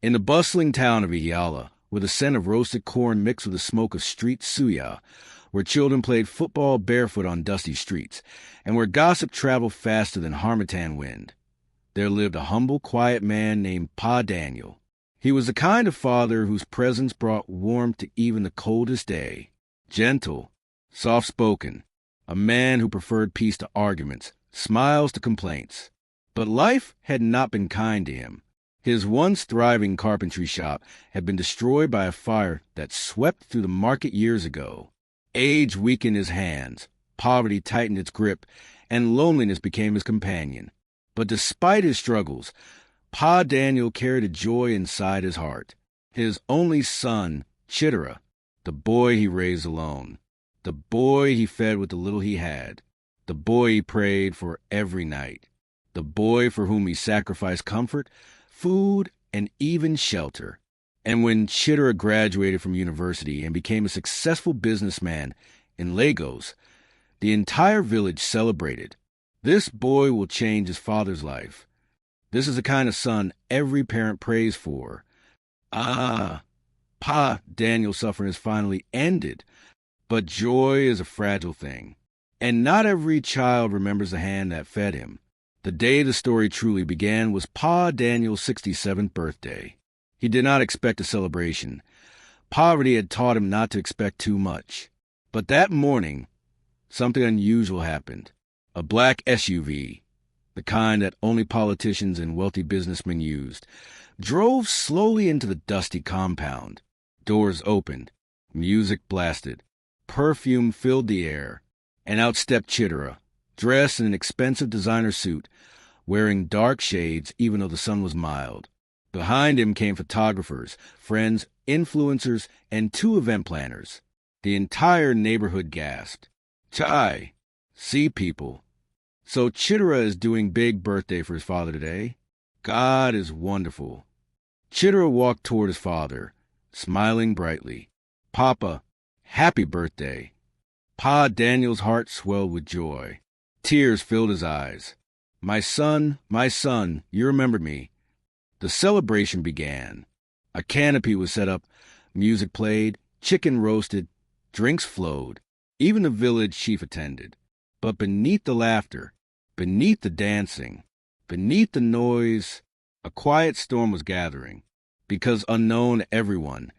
In the bustling town of Iyala, with the scent of roasted corn mixed with the smoke of street suya, where children played football barefoot on dusty streets, and where gossip traveled faster than harmattan wind, there lived a humble, quiet man named Pa Daniel. He was the kind of father whose presence brought warmth to even the coldest day. Gentle, soft-spoken, a man who preferred peace to arguments, smiles to complaints. But life had not been kind to him. His once thriving carpentry shop had been destroyed by a fire that swept through the market years ago. Age weakened his hands, poverty tightened its grip, and loneliness became his companion. But despite his struggles, Pa Daniel carried a joy inside his heart. His only son, Chidera, the boy he raised alone, the boy he fed with the little he had, the boy he prayed for every night, the boy for whom he sacrificed comfort, food, and even shelter. And when Chidera graduated from university and became a successful businessman in Lagos, the entire village celebrated. This boy will change his father's life. This is the kind of son every parent prays for. Pa Daniel's suffering has finally ended, but joy is a fragile thing. And not every child remembers the hand that fed him. The day the story truly began was Pa Daniel's 67th birthday. He did not expect a celebration. Poverty had taught him not to expect too much. But that morning, something unusual happened. A black SUV, the kind that only politicians and wealthy businessmen used, drove slowly into the dusty compound. Doors opened, music blasted, perfume filled the air, and out stepped Chidera, dressed in an expensive designer suit, wearing dark shades even though the sun was mild. Behind him came photographers, friends, influencers, and 2 event planners. The entire neighborhood gasped. Chai, see people. So Chidera is doing big birthday for his father today. God is wonderful. Chidera walked toward his father, smiling brightly. Papa, happy birthday. Pa Daniel's heart swelled with joy. Tears filled his eyes. My son, you remembered me. The celebration began. A canopy was set up, music played, chicken roasted, drinks flowed. Even the village chief attended. But beneath the laughter, beneath the dancing, beneath the noise, a quiet storm was gathering. Because unknown to everyone,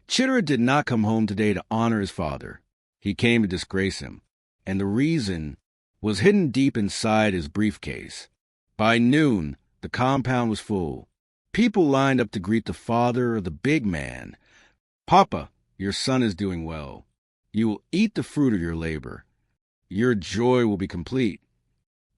Chidera did not come home today to honor his father. He came to disgrace him. And the reason was hidden deep inside his briefcase. By noon, the compound was full. People lined up to greet the father of the big man. Papa, your son is doing well. You will eat the fruit of your labor. Your joy will be complete.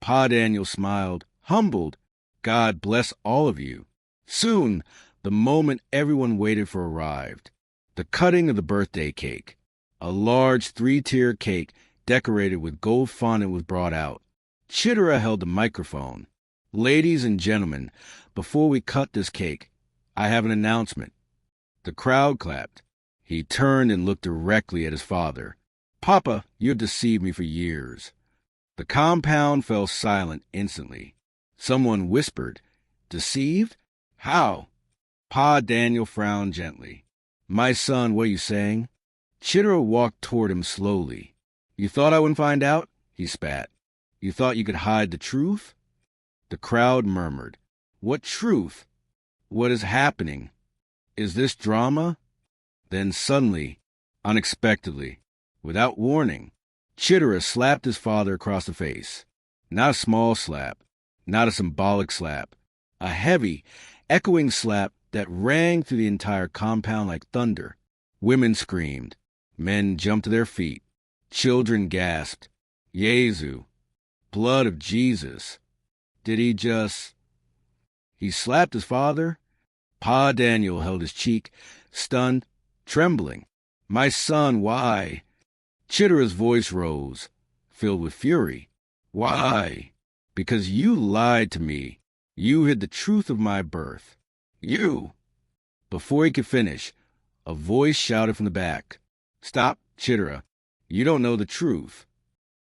Pa Daniel smiled, humbled. God bless all of you. Soon, the moment everyone waited for arrived. The cutting of the birthday cake. A large 3-tier cake decorated with gold fondant was brought out. Chidera held the microphone. Ladies and gentlemen, before we cut this cake, I have an announcement. The crowd clapped. He turned and looked directly at his father. Papa, you have deceived me for years. The compound fell silent instantly. Someone whispered, Deceived? How? Pa Daniel frowned gently. My son, what are you saying? Chidera walked toward him slowly. You thought I wouldn't find out? He spat. You thought you could hide the truth? The crowd murmured. What truth? What is happening? Is this drama? Then suddenly, unexpectedly, without warning, Chidera slapped his father across the face. Not a small slap, not a symbolic slap. A heavy, echoing slap that rang through the entire compound like thunder. Women screamed. Men jumped to their feet. Children gasped. Yezu, blood of Jesus. Did he just... He slapped his father? Pa Daniel held his cheek, stunned, trembling. My son, why? Chidera's voice rose, filled with fury. Why? Because you lied to me. You hid the truth of my birth. You! Before he could finish, a voice shouted from the back. Stop, Chidera. You don't know the truth.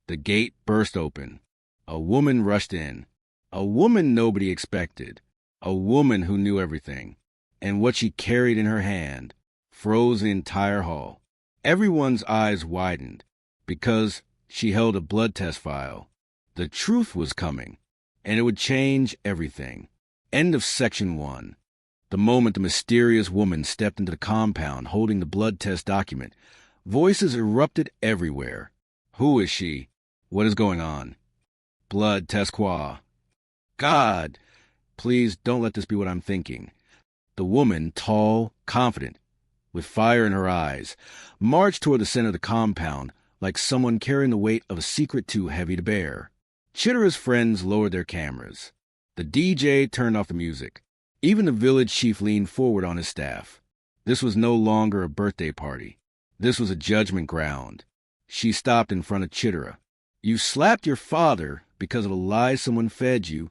The gate burst open. A woman rushed in. A woman nobody expected. A woman who knew everything. and what she carried in her hand froze the entire hall. Everyone's eyes widened because she held a blood test file. The truth was coming, and it would change everything. End of section 1. The moment the mysterious woman stepped into the compound holding the blood test document, voices erupted everywhere. Who is she? What is going on? Blood test quoi? God! Please don't let this be what I'm thinking. The woman, tall, confident, with fire in her eyes, marched toward the center of the compound like someone carrying the weight of a secret too heavy to bear. Chidera's friends lowered their cameras. The DJ turned off the music. Even the village chief leaned forward on his staff. This was no longer a birthday party. This was a judgment ground. She stopped in front of Chidera. You slapped your father because of a lie someone fed you.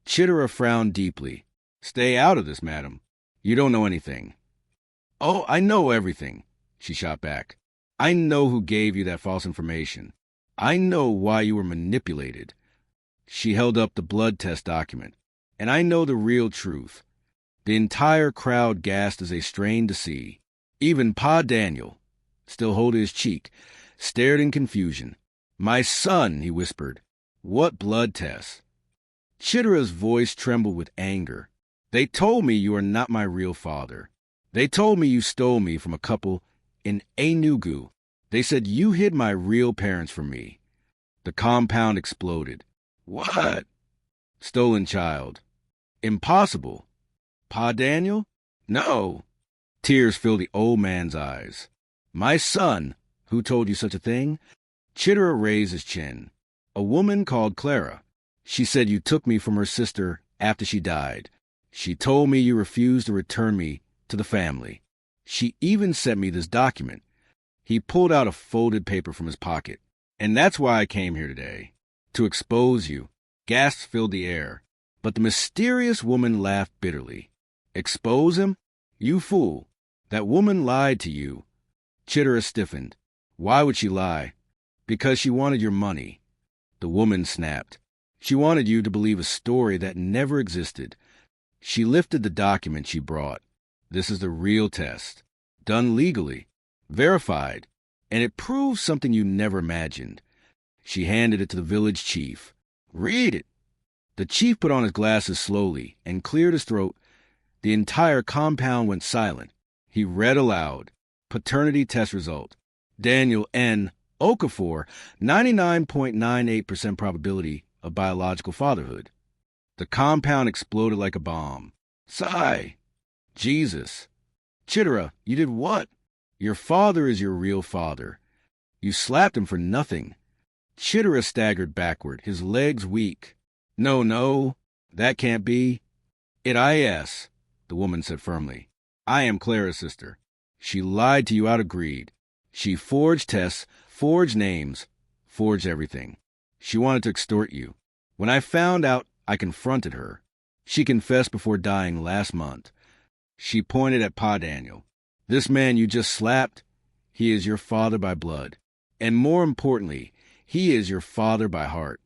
Chidera frowned deeply. Stay out of this, madam. You don't know anything. Oh, I know everything, she shot back. I know who gave you that false information. I know why you were manipulated. She held up the blood test document. And I know the real truth. The entire crowd gasped as they strained to see. Even Pa Daniel, still holding his cheek, stared in confusion. My son, he whispered. What blood test? Chidera's voice trembled with anger. They told me you are not my real father. They told me you stole me from a couple in Enugu. They said you hid my real parents from me. The compound exploded. What? Stolen child. Impossible. Pa Daniel? No. Tears filled the old man's eyes. My son, who told you such a thing? Chidera raised his chin. A woman called Clara. She said you took me from her sister after she died. She told me you refused to return me to the family. She even sent me this document. He pulled out a folded paper from his pocket. And that's why I came here today. To expose you. Gasps filled the air. But the mysterious woman laughed bitterly. Expose him? You fool. That woman lied to you. Chidera stiffened. Why would she lie? Because she wanted your money. The woman snapped. She wanted you to believe a story that never existed. She lifted the document she brought. This is the real test. Done legally. Verified. And it proves something you never imagined. She handed it to the village chief. Read it. The chief put on his glasses slowly and cleared his throat. The entire compound went silent. He read aloud. Paternity test result. Daniel N. Okafor, 99.98% probability of biological fatherhood. The compound exploded like a bomb. Sigh. Jesus. Chidera, you did what? Your father is your real father. You slapped him for nothing. Chidera staggered backward, his legs weak. No, that can't be. It is, the woman said firmly. I am Clara's sister. She lied to you out of greed. She forged tests, forged names, forged everything. She wanted to extort you. When I found out, I confronted her. She confessed before dying last month. She pointed at Pa Daniel. This man you just slapped, he is your father by blood. And more importantly, he is your father by heart.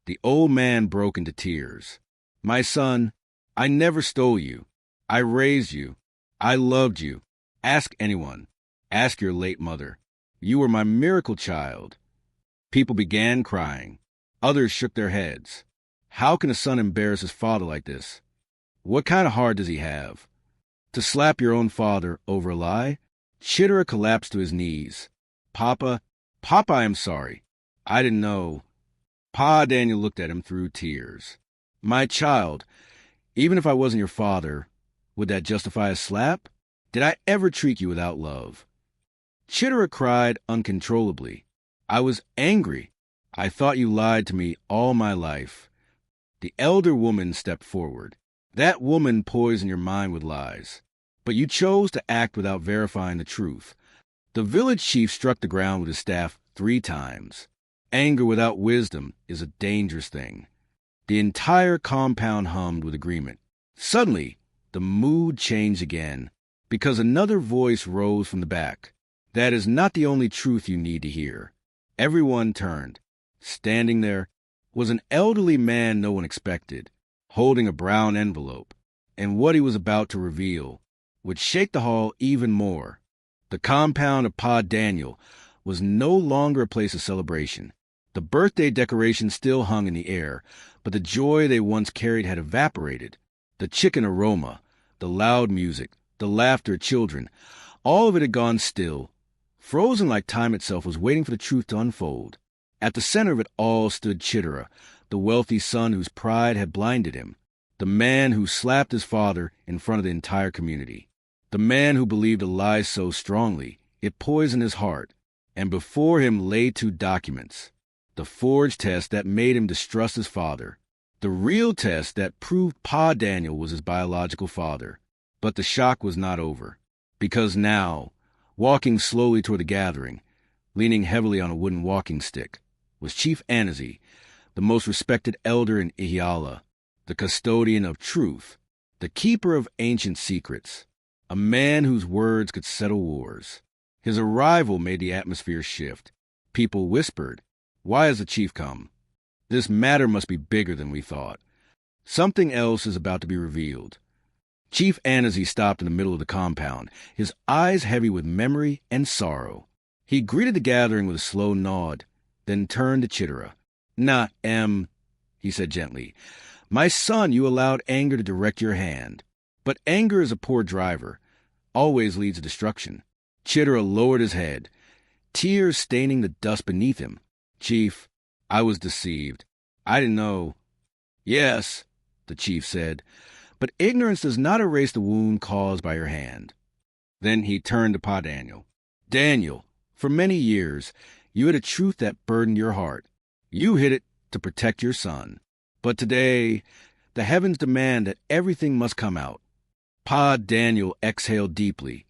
The old man broke into tears. My son, I never stole you. I raised you. I loved you. Ask anyone. Ask your late mother. You were my miracle child. People began crying. Others shook their heads. How can a son embarrass his father like this? What kind of heart does he have? To slap your own father over a lie? Chidera collapsed to his knees. Papa, I am sorry. I didn't know. Pa Daniel looked at him through tears. My child, even if I wasn't your father, would that justify a slap? Did I ever treat you without love? Chidera cried uncontrollably. I was angry. I thought you lied to me all my life. The elder woman stepped forward. That woman poisoned your mind with lies. But you chose to act without verifying the truth. The village chief struck the ground with his staff 3 times. Anger without wisdom is a dangerous thing. The entire compound hummed with agreement. Suddenly, the mood changed again, because another voice rose from the back. That is not the only truth you need to hear. Everyone turned. Standing there was an elderly man no one expected, holding a brown envelope, and what he was about to reveal would shake the hall even more. The compound of Pa Daniel was no longer a place of celebration. The birthday decorations still hung in the air, but the joy they once carried had evaporated. The chicken aroma, the loud music, the laughter of children, all of it had gone still. Frozen like time itself was waiting for the truth to unfold. At the center of it all stood Chidera, the wealthy son whose pride had blinded him, the man who slapped his father in front of the entire community, the man who believed a lie so strongly it poisoned his heart, and before him lay 2 documents, the forged test that made him distrust his father, the real test that proved Pa Daniel was his biological father. But the shock was not over, because now, walking slowly toward the gathering, leaning heavily on a wooden walking stick, was Chief Anansi, the most respected elder in Ihiala, the custodian of truth, the keeper of ancient secrets, a man whose words could settle wars. His arrival made the atmosphere shift. People whispered, "Why has the chief come? This matter must be bigger than we thought. Something else is about to be revealed." Chief Anansi stopped in the middle of the compound, his eyes heavy with memory and sorrow. He greeted the gathering with a slow nod, then turned to Chidera. He said gently. "My son, you allowed anger to direct your hand. But anger is a poor driver, always leads to destruction." Chidera lowered his head, tears staining the dust beneath him. "Chief, I was deceived. I didn't know." "Yes," the chief said, "but ignorance does not erase the wound caused by your hand." Then he turned to Pa Daniel. "Daniel, for many years, you hid a truth that burdened your heart. You hid it to protect your son. But today, the heavens demand that everything must come out." Pa Daniel exhaled deeply,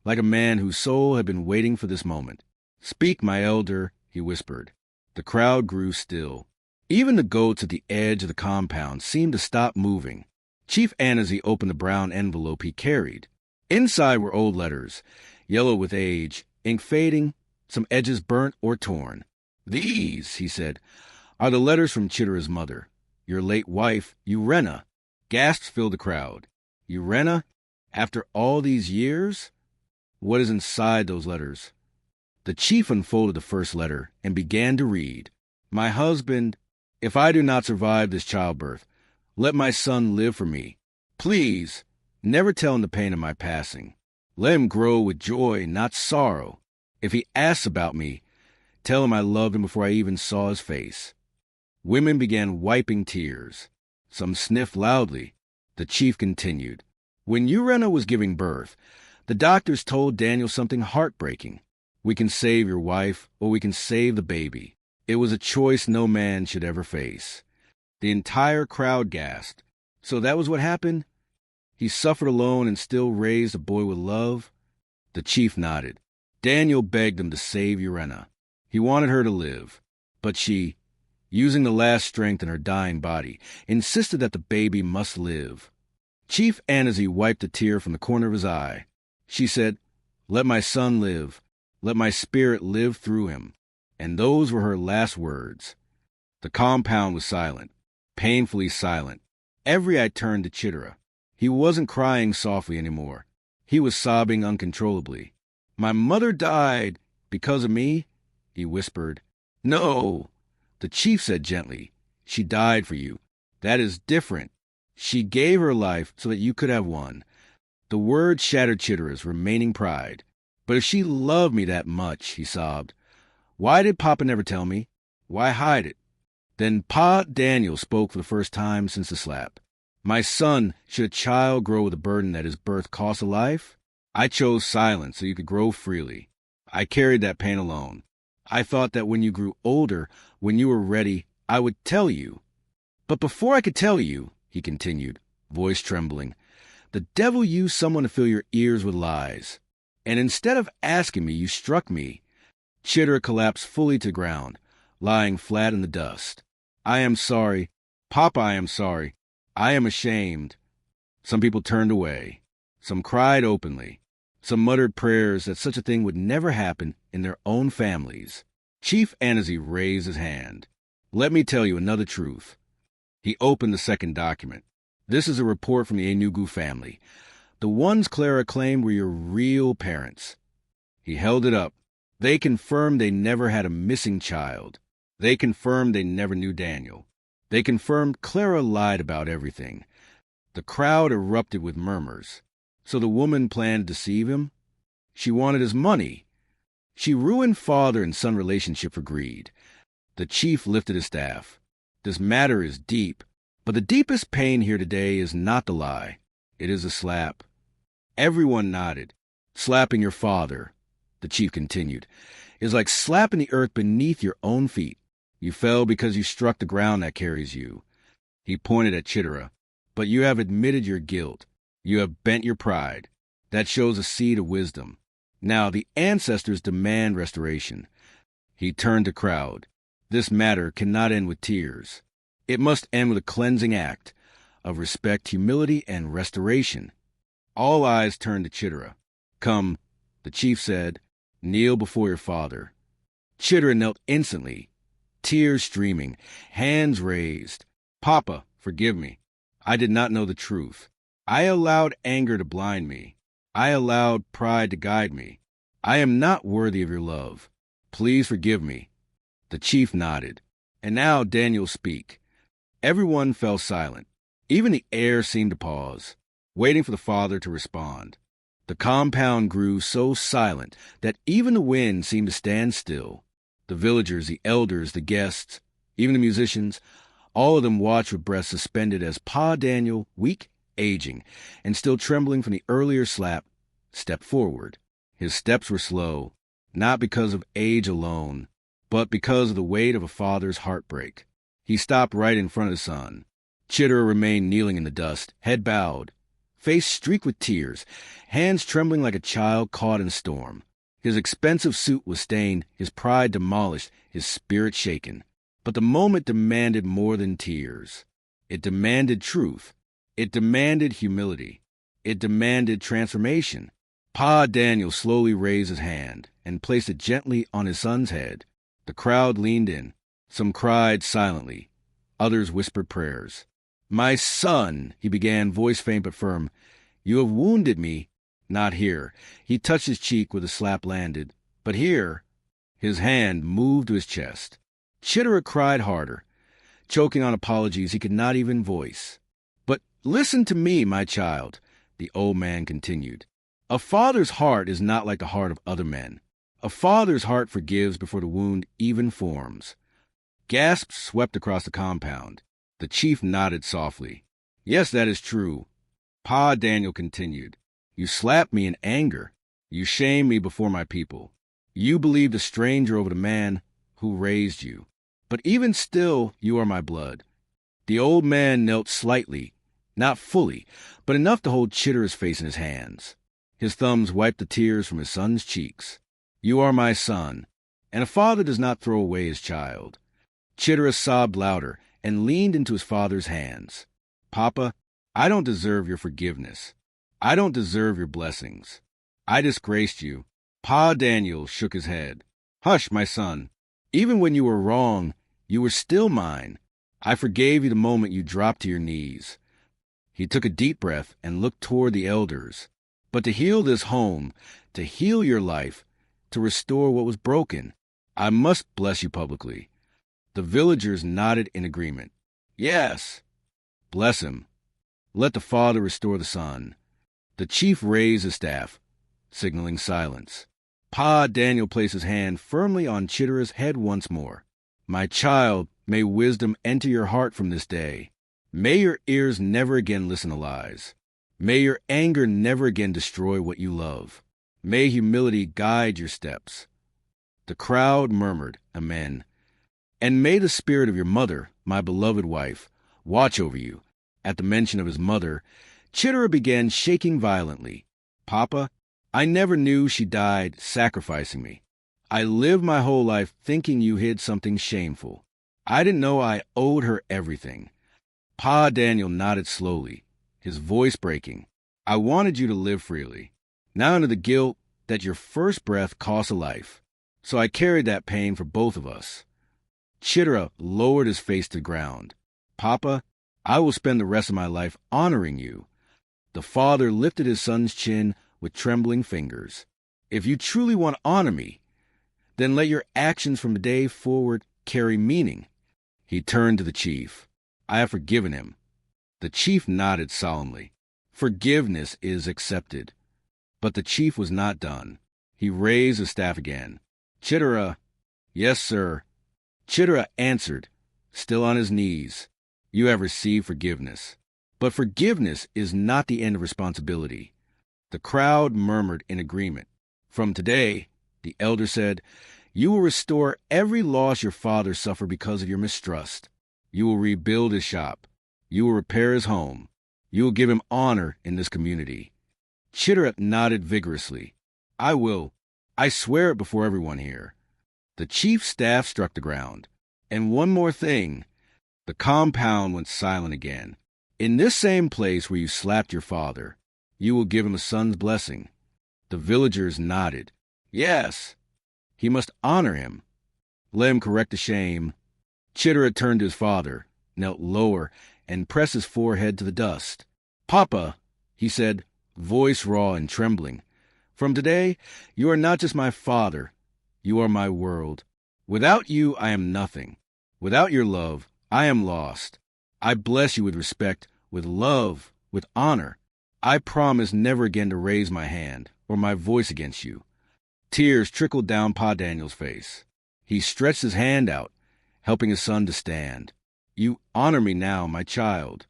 like a man whose soul had been waiting for this moment. "Speak, my elder," he whispered. The crowd grew still. Even the goats at the edge of the compound seemed to stop moving. Chief Anansi opened the brown envelope he carried. Inside were old letters, yellow with age, ink fading, some edges burnt or torn. "These," he said, "are the letters from Chidera's mother. Your late wife, Urena." Gasps filled the crowd. "Urena? After all these years? What is inside those letters?" The chief unfolded the first letter and began to read. "My husband, if I do not survive this childbirth, let my son live for me. Please, never tell him the pain of my passing. Let him grow with joy, not sorrow. If he asks about me, tell him I loved him before I even saw his face." Women began wiping tears. Some sniffed loudly. The chief continued. "When Urena was giving birth, the doctors told Daniel something heartbreaking. We can save your wife, or we can save the baby. It was a choice no man should ever face." The entire crowd gasped. "So that was what happened? He suffered alone and still raised a boy with love?" The chief nodded. "Daniel begged him to save Urena. He wanted her to live. But she, using the last strength in her dying body, insisted that the baby must live." Chief Anansi wiped a tear from the corner of his eye. She said, "Let my son live. Let my spirit live through him." And those were her last words. The compound was silent, painfully silent. Every eye turned to Chidera. He wasn't crying softly anymore. He was sobbing uncontrollably. "My mother died because of me," he whispered. "No," the chief said gently. "She died for you. That is different. She gave her life so that you could have one." The word shattered Chidera's remaining pride. "But if she loved me that much," he sobbed, "why did Papa never tell me? Why hide it?" Then Pa Daniel spoke for the first time since the slap. "My son, should a child grow with a burden that his birth costs a life? I chose silence so you could grow freely. I carried that pain alone. I thought that when you grew older, when you were ready, I would tell you. But before I could tell you," he continued, voice trembling, "the devil used someone to fill your ears with lies. And instead of asking me, you struck me." Chidera collapsed fully to the ground, lying flat in the dust. "I am sorry. Papa, I am sorry. I am ashamed." Some people turned away. Some cried openly. Some muttered prayers that such a thing would never happen in their own families. Chief Anansi raised his hand. "Let me tell you another truth." He opened the second document. "This is a report from the Enugu family. The ones Clara claimed were your real parents. He held it up. They confirmed they never had a missing child. They confirmed they never knew Daniel. They confirmed Clara lied about everything. The crowd erupted with murmurs. So the woman planned to deceive him? She wanted his money. She ruined father and son relationship for greed. The chief lifted his staff. This matter is deep, but the deepest pain here today is not the lie. It is a slap. Everyone nodded. Slapping your father, the chief continued, is like slapping the earth beneath your own feet. You fell because you struck the ground that carries you. He pointed at Chidera. But you have admitted your guilt. You have bent your pride. That shows a seed of wisdom. Now the ancestors demand restoration. He turned to crowd. This matter cannot end with tears. It must end with a cleansing act of respect, humility, and restoration. All eyes turned to Chidera. Come, the chief said, kneel before your father. Chidera knelt instantly, tears streaming, hands raised. Papa, forgive me. I did not know the truth. I allowed anger to blind me. I allowed pride to guide me. I am not worthy of your love. Please forgive me. The chief nodded. And now Daniel speak. Everyone fell silent. Even the air seemed to pause, waiting for the father to respond. The compound grew so silent that even the wind seemed to stand still. The villagers, the elders, the guests, even the musicians, all of them watched with breath suspended as Pa Daniel, weak, aging, and still trembling from the earlier slap, stepped forward. His steps were slow, not because of age alone, but because of the weight of a father's heartbreak. He stopped right in front of the son. Chidera remained kneeling in the dust, head bowed, face streaked with tears, hands trembling like a child caught in a storm. His expensive suit was stained, his pride demolished, his spirit shaken. But the moment demanded more than tears. It demanded truth. It demanded humility. It demanded transformation. Pa Daniel slowly raised his hand and placed it gently on his son's head. The crowd leaned in. Some cried silently. Others whispered prayers. My son, he began, voice faint but firm. You have wounded me. Not here. He touched his cheek where the slap landed. But here. His hand moved to his chest. Chidera cried harder, choking on apologies he could not even voice. But listen to me, my child, the old man continued. A father's heart is not like the heart of other men. A father's heart forgives before the wound even forms. Gasps swept across the compound. The chief nodded softly. Yes, that is true. Pa Daniel continued. You slapped me in anger. You shamed me before my people. You believed a stranger over the man who raised you. But even still, you are my blood. The old man knelt slightly, not fully, but enough to hold Chidera's face in his hands. His thumbs wiped the tears from his son's cheeks. You are my son, and a father does not throw away his child. Chidera sobbed louder and leaned into his father's hands. Papa, I don't deserve your forgiveness. I don't deserve your blessings. I disgraced you. Pa Daniel shook his head. Hush, my son. Even when you were wrong, you were still mine. I forgave you the moment you dropped to your knees. He took a deep breath and looked toward the elders. But to heal this home, to heal your life, to restore what was broken, I must bless you publicly. The villagers nodded in agreement. Yes. Bless him. Let the father restore the son. The chief raised his staff, signaling silence. Pa Daniel placed his hand firmly on Chidera's head once more. My child, may wisdom enter your heart from this day. May your ears never again listen to lies. May your anger never again destroy what you love. May humility guide your steps. The crowd murmured, Amen. And may the spirit of your mother, my beloved wife, watch over you. At the mention of his mother, Chidera began shaking violently. Papa, I never knew she died sacrificing me. I lived my whole life thinking you hid something shameful. I didn't know I owed her everything. Pa Daniel nodded slowly, his voice breaking. I wanted you to live freely. Now under the guilt that your first breath cost a life. So I carried that pain for both of us. Chidera lowered his face to the ground. Papa, I will spend the rest of my life honoring you. The father lifted his son's chin with trembling fingers. If you truly want to honor me, then let your actions from today forward carry meaning. He turned to the chief. I have forgiven him. The chief nodded solemnly. Forgiveness is accepted. But the chief was not done. He raised his staff again. Chidera. Yes, sir. Chidera answered, still on his knees. You have received forgiveness. But forgiveness is not the end of responsibility. The crowd murmured in agreement. From today, the elder said, you will restore every loss your father suffered because of your mistrust. You will rebuild his shop. You will repair his home. You will give him honor in this community. Chidera nodded vigorously. I will. I swear it before everyone here. The chief's staff struck the ground. And one more thing. The compound went silent again. In this same place where you slapped your father, you will give him a son's blessing. The villagers nodded. Yes. He must honor him. Let him correct the shame. Chidera turned to his father, knelt lower, and pressed his forehead to the dust. Papa, he said, voice raw and trembling, from today, you are not just my father. You are my world. Without you, I am nothing. Without your love, I am lost. I bless you with respect, with love, with honor. I promise never again to raise my hand or my voice against you. Tears trickled down Pa Daniel's face. He stretched his hand out, helping his son to stand. You honor me now, my child.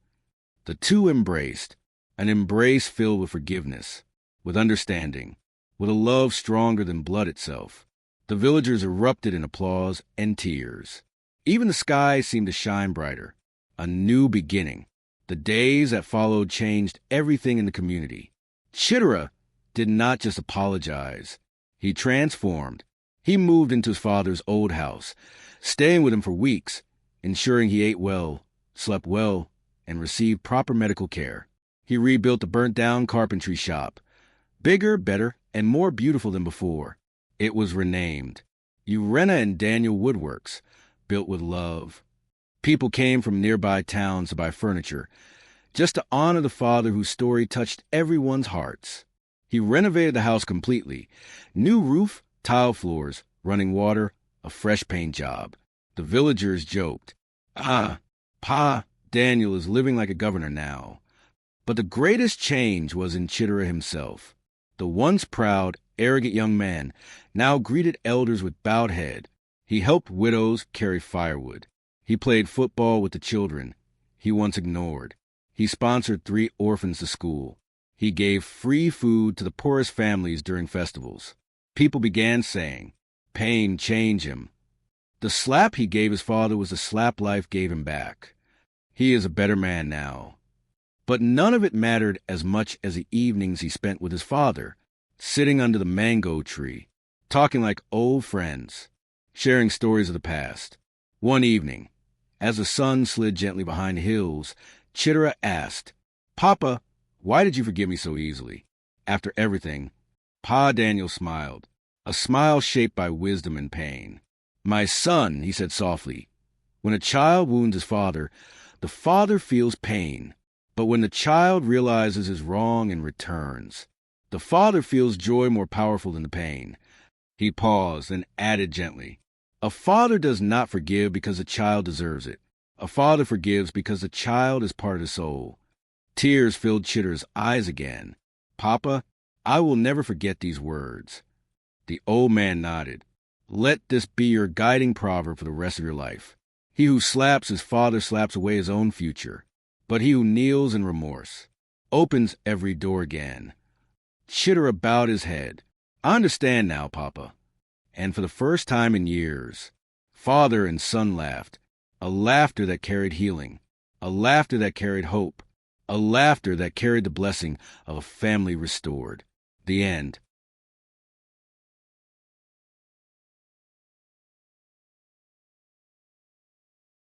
The two embraced, an embrace filled with forgiveness, with understanding, with a love stronger than blood itself. The villagers erupted in applause and tears. Even the sky seemed to shine brighter. A new beginning. The days that followed changed everything in the community. Chidera did not just apologize. He transformed. He moved into his father's old house, staying with him for weeks, ensuring he ate well, slept well, and received proper medical care. He rebuilt the burnt-down carpentry shop, bigger, better, and more beautiful than before. It was renamed Urena and Daniel Woodworks, built with love. People came from nearby towns to buy furniture, just to honor the father whose story touched everyone's hearts. He renovated the house completely. New roof, tile floors, running water, a fresh paint job. The villagers joked, Pa Daniel is living like a governor now. But the greatest change was in Chidera himself. The once proud, arrogant young man now greeted elders with bowed head. He helped widows carry firewood. He played football with the children he once ignored. He sponsored 3 orphans to school. He gave free food to the poorest families during festivals. People began saying, pain changed him. The slap he gave his father was the slap life gave him back. He is a better man now. But none of it mattered as much as the evenings he spent with his father, sitting under the mango tree, talking like old friends, sharing stories of the past. One evening, as the sun slid gently behind the hills, Chidera asked, Papa, why did you forgive me so easily? After everything, Pa Daniel smiled, a smile shaped by wisdom and pain. My son, he said softly, when a child wounds his father, the father feels pain. But when the child realizes his wrong and returns, the father feels joy more powerful than the pain. He paused and added gently, a father does not forgive because the child deserves it. A father forgives because the child is part of the soul. Tears filled Chidera's eyes again. Papa, I will never forget these words. The old man nodded. Let this be your guiding proverb for the rest of your life. He who slaps his father slaps away his own future. But he who kneels in remorse opens every door again. Chidera bowed his head. I understand now, Papa. And for the first time in years, father and son laughed, a laughter that carried healing, a laughter that carried hope, a laughter that carried the blessing of a family restored. The end.